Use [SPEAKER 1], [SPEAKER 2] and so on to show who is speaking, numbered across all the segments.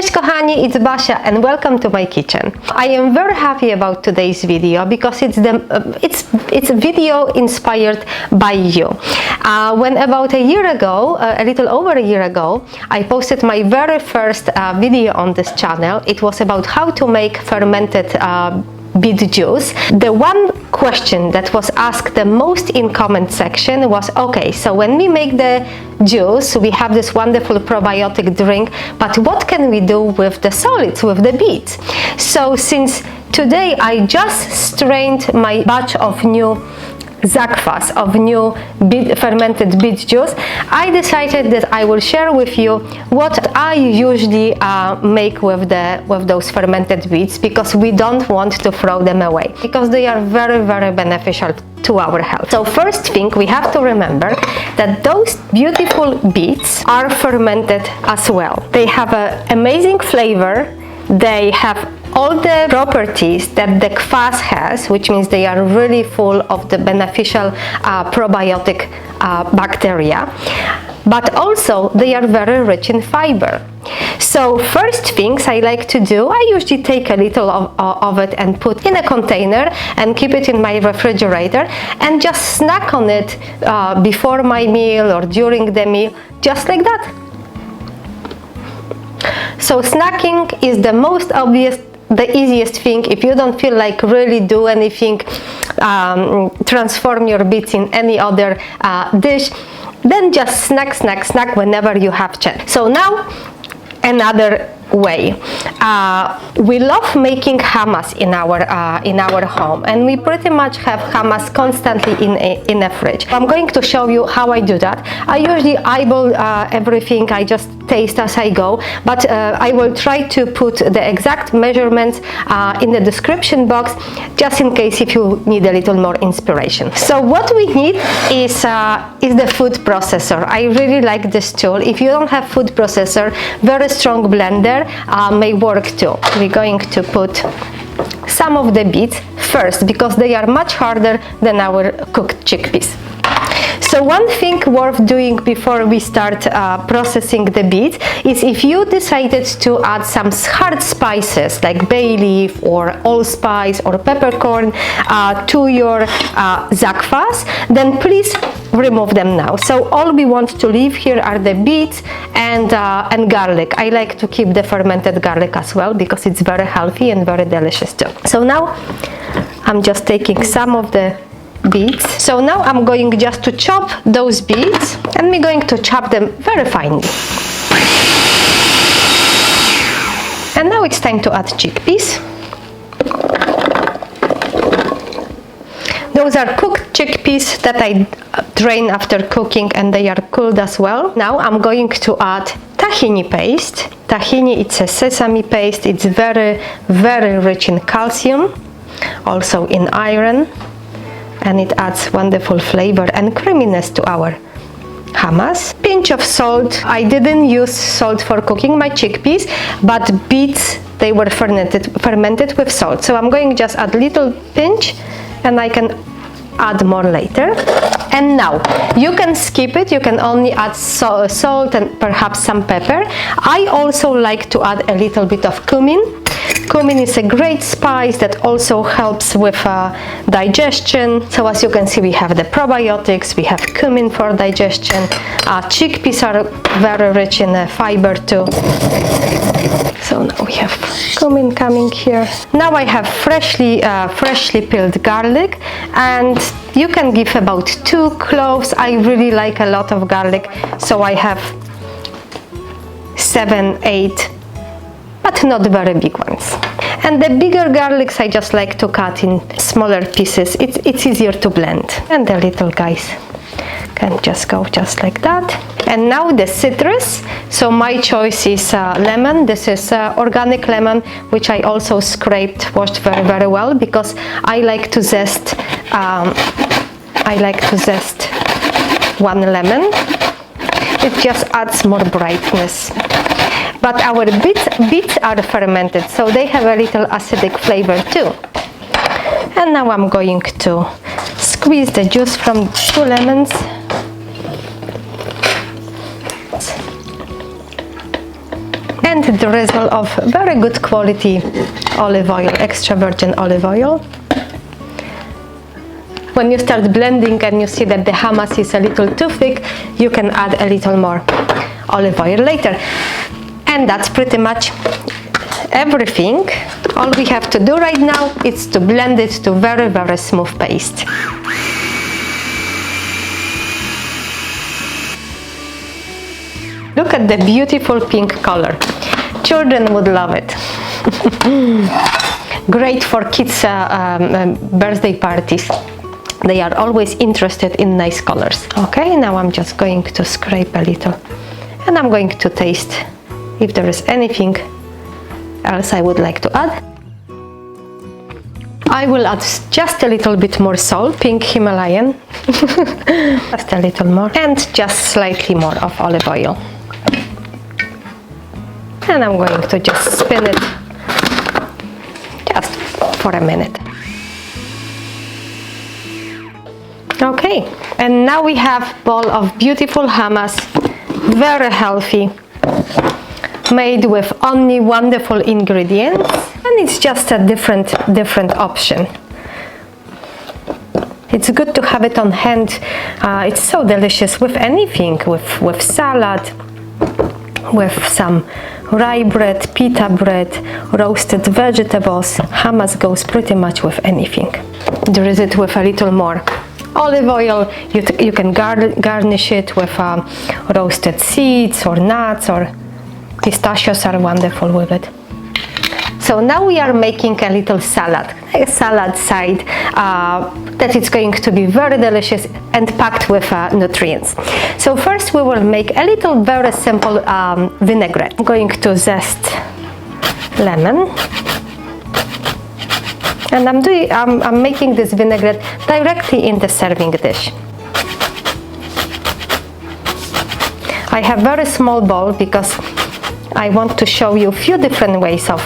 [SPEAKER 1] Cześć kochani, it's Basia and welcome to my kitchen. I am very happy about today's video because it's a video inspired by you. When about a year ago, a little over a year ago, I posted my very first video on this channel. It was about how to make fermented beet juice. The one question that was asked the most in comment section was, okay, so when we make the juice, we have this wonderful probiotic drink, but what can we do with the solids, with the beets? So since today I just strained my batch of new Kvass, of new fermented beet juice, I decided that I will share with you what I usually make with those fermented beets, because we don't want to throw them away, because they are very, very beneficial to our health. So first thing, we have to remember that those beautiful beets are fermented as well. They have an amazing flavor. They have all the properties that the Kvass has, which means they are really full of the beneficial probiotic bacteria, but also they are very rich in fiber. So first things I like to do, I usually take a little of it and put in a container and keep it in my refrigerator and just snack on it before my meal or during the meal, just like that. So snacking is the most obvious, the easiest thing. If you don't feel like really do anything, transform your beets in any other dish, then just snack whenever you have chance. So now another way. We love making hummus in our home, and we pretty much have hummus constantly in a fridge. I'm going to show you how I do that. I usually eyeball everything. I just taste as I go, but I will try to put the exact measurements in the description box, just in case if you need a little more inspiration. So what we need is the food processor. I really like this tool. If you don't have food processor, very strong blender may work too. We're going to put some of the beets first, because they are much harder than our cooked chickpeas. So one thing worth doing before we start processing the beets is, if you decided to add some hard spices like bay leaf or allspice or peppercorn to your Kvass, then please remove them now. So all we want to leave here are the beets and garlic. I like to keep the fermented garlic as well, because it's very healthy and very delicious too. So now I'm just taking some of the beets. So now I'm going just to chop those beets, and we're going to chop them very finely. And now it's time to add chickpeas. Those are cooked chickpeas that I drain after cooking, and they are cooled as well. Now I'm going to add tahini paste. Tahini, it's a sesame paste. It's very, very rich in calcium, also in iron, and it adds wonderful flavor and creaminess to our hummus. Pinch of salt. I didn't use salt for cooking my chickpeas, but beets, they were fermented with salt. So I'm going to just add a little pinch, and I can add more later. And now you can skip it, you can only add salt and perhaps some pepper. I also like to add a little bit of cumin. Cumin is a great spice that also helps with digestion. So as you can see, we have the probiotics, we have cumin for digestion. Chickpeas are very rich in fiber too. So now we have cumin coming here. Now I have freshly peeled garlic, and you can give about 2 cloves. I really like a lot of garlic, so I have 7, 8, but not very big ones. And the bigger garlics I just like to cut in smaller pieces. It's easier to blend. And the little guys can just go just like that. And now the citrus. So my choice is lemon. This is organic lemon, which I also scraped, washed very, very well, because I like to zest. One lemon. It just adds more brightness. But our beets are fermented, so they have a little acidic flavor too. And now I'm going to squeeze the juice from 2 lemons. And and a drizzle of very good quality olive oil, extra virgin olive oil. When you start blending and you see that the hummus is a little too thick, you can add a little more olive oil later. And that's pretty much everything. All we have to do right now is to blend it to very, very smooth paste. Look at the beautiful pink color. Children would love it. Great for kids' birthday parties. They are always interested in nice colors. Okay, now I'm just going to scrape a little and I'm going to taste if there is anything else I would like to add. I will add just a little bit more salt, pink Himalayan, just a little more, and just slightly more of olive oil. And I'm going to just spin it just for a minute. Okay, and now we have a bowl of beautiful hummus, very healthy, made with only wonderful ingredients, and it's just a different option. It's good to have it on hand. It's so delicious with anything, with salad, with some rye bread, pita bread, roasted vegetables. Hummus goes pretty much with anything. Drizzle it with a little more olive oil. You can garnish it with roasted seeds or nuts, or pistachios are wonderful with it. So now we are making a little salad, a salad side that is going to be very delicious and packed with nutrients. So first we will make a little very simple vinaigrette. I'm going to zest lemon, and I'm making this vinaigrette directly in the serving dish. I have very small bowl because I want to show you a few different ways of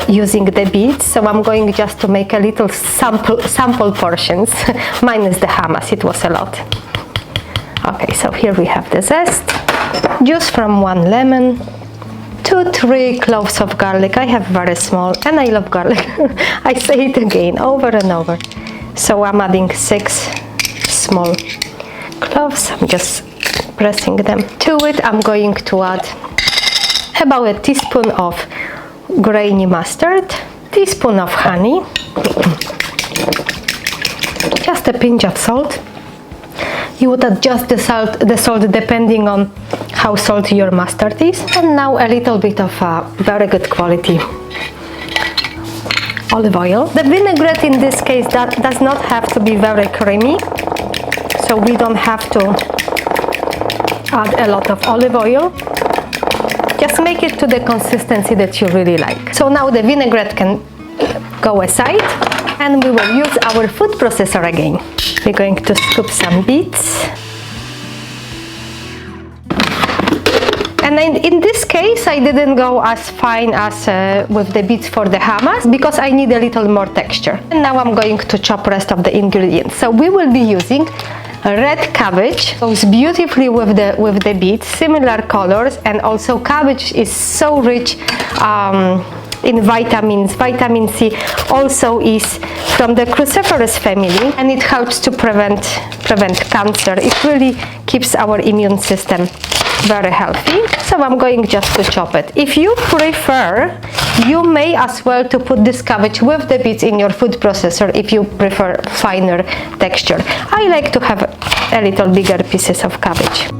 [SPEAKER 1] using the beets, so I'm going just to make a little sample portions, minus the hummus, it was a lot. Okay, so here we have the zest, juice from 1 lemon, 2-3 cloves of garlic. I have very small and I love garlic. I say it again over and over. So I'm adding 6 small cloves. I'm just pressing them. To it I'm going to add about a teaspoon of grainy mustard, teaspoon of honey, just a pinch of salt. You would adjust the salt depending on how salty your mustard is. And now a little bit of very good quality olive oil. The vinaigrette in this case does not have to be very creamy, so we don't have to add a lot of olive oil. Just make it to the consistency that you really like. So now the vinaigrette can go aside and we will use our food processor again. We're going to scoop some beets. And in this case I didn't go as fine as with the beets for the hummus because I need a little more texture. And now I'm going to chop rest of the ingredients. So we will be using red cabbage, goes beautifully with the beets, similar colors, and also cabbage is so rich in vitamins. Vitamin C also is from the cruciferous family, and it helps to prevent cancer. It really keeps our immune system very healthy. So I'm going just to chop it. If you prefer, you may as well to put this cabbage with the beets in your food processor if you prefer finer texture. I like to have a little bigger pieces of cabbage.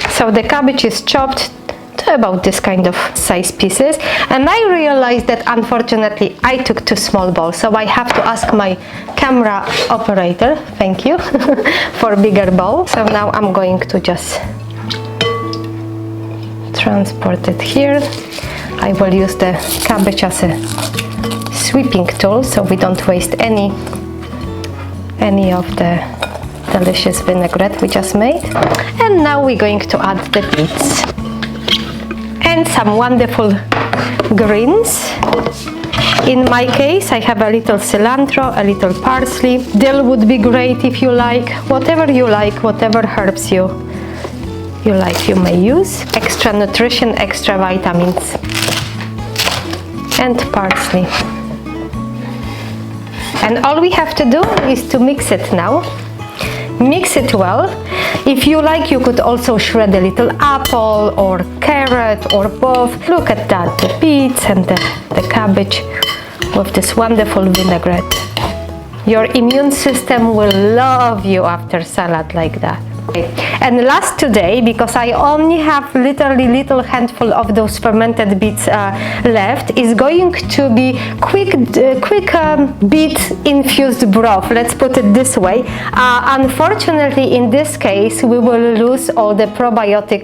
[SPEAKER 1] So the cabbage is chopped to about this kind of size pieces, and I realized that unfortunately I took too small bowls, so I have to ask my camera operator, thank you, for a bigger bowl. So now I'm going to just transport it here. I will use the cabbage as a sweeping tool so we don't waste any of the delicious vinaigrette we just made. And now we're going to add the beets and some wonderful greens. In my case, I have a little cilantro, a little parsley. Dill would be great if you like. Whatever you like, whatever herbs you like, you may use. Extra nutrition, extra vitamins. And parsley. And all we have to do is to mix it now. Mix it well. If you like, you could also shred a little apple or carrot or both. Look at that, the beets and the cabbage with this wonderful vinaigrette. Your immune system will love you after salad like that. And last today, because I only have literally little handful of those fermented beets left, is going to be quick beet infused broth. Let's put it this way. Unfortunately, in this case, we will lose all the probiotic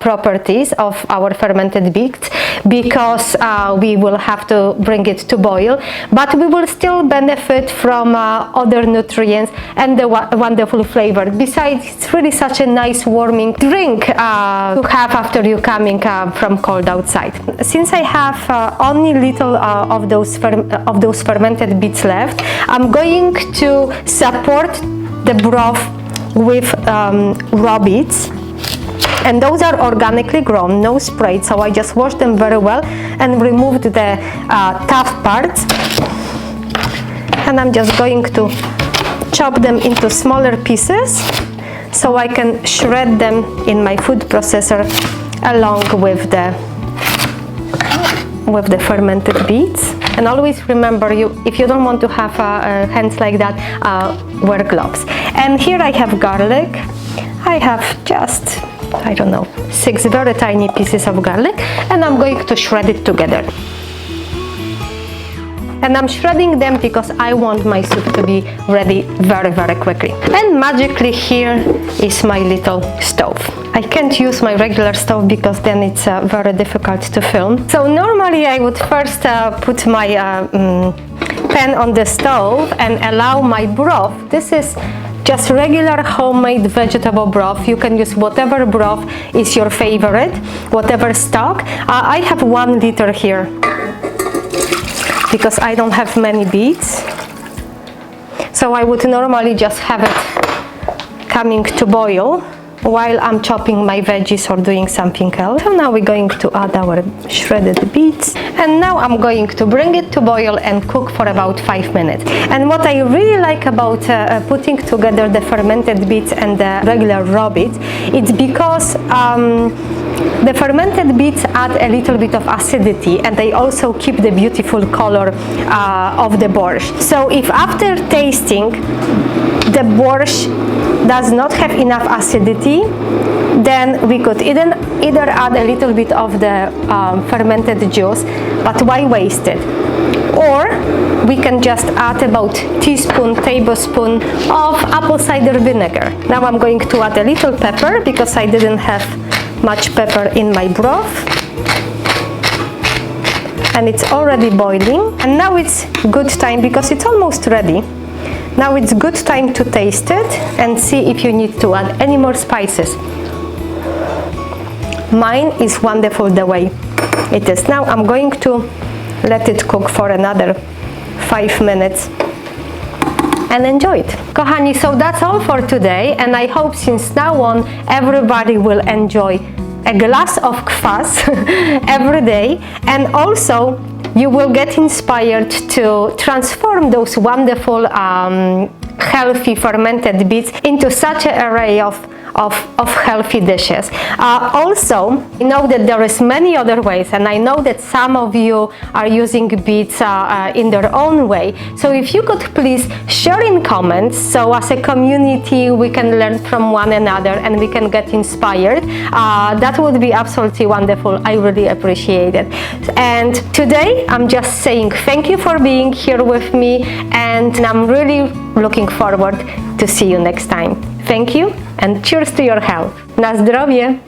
[SPEAKER 1] properties of our fermented beets because we will have to bring it to boil, but we will still benefit from other nutrients and the wonderful flavor. Besides, it's really such a nice warming drink to have after you coming from cold outside. Since I have only little of those fermented beets left, I'm going to support the broth with raw beets. And those are organically grown, no sprayed, so I just washed them very well and removed the tough parts. And I'm just going to chop them into smaller pieces so I can shred them in my food processor along with the fermented beets. And always remember, if you don't want to have hands like that, wear gloves. And here I have garlic. I have just, I don't know, 6 very tiny pieces of garlic, and I'm going to shred it together. And I'm shredding them because I want my soup to be ready very, very quickly. And magically here is my little stove. I can't use my regular stove because then it's very difficult to film. So normally I would first put my pan on the stove and allow my broth. This is just regular homemade vegetable broth. You can use whatever broth is your favorite, whatever stock. I have 1 liter here because I don't have many beets. So I would normally just have it coming to boil while I'm chopping my veggies or doing something else. So now we're going to add our shredded beets, and now I'm going to bring it to boil and cook for about 5 minutes. And what I really like about putting together the fermented beets and the regular raw beets, it's because the fermented beets add a little bit of acidity, and they also keep the beautiful color of the borscht. So if after tasting the borscht does not have enough acidity, then we could either add a little bit of the fermented juice, but why waste it? Or we can just add about tablespoon of apple cider vinegar. Now I'm going to add a little pepper because I didn't have much pepper in my broth. And it's already boiling. And now it's good time, because it's almost ready. Now it's good time to taste it and see if you need to add any more spices. Mine is wonderful the way it is. Now I'm going to let it cook for another 5 minutes and enjoy it. Kochani, so that's all for today, and I hope since now on everybody will enjoy a glass of kvass every day, and also you will get inspired to transform those wonderful healthy fermented beets into such an array of healthy dishes. Also, I know that there is many other ways, and I know that some of you are using beets in their own way. So if you could please share in comments, so as a community we can learn from one another and we can get inspired. That would be absolutely wonderful. I really appreciate it. And today I'm just saying thank you for being here with me, and I'm really looking forward to see you next time. Thank you, and cheers to your health. Na zdrowie!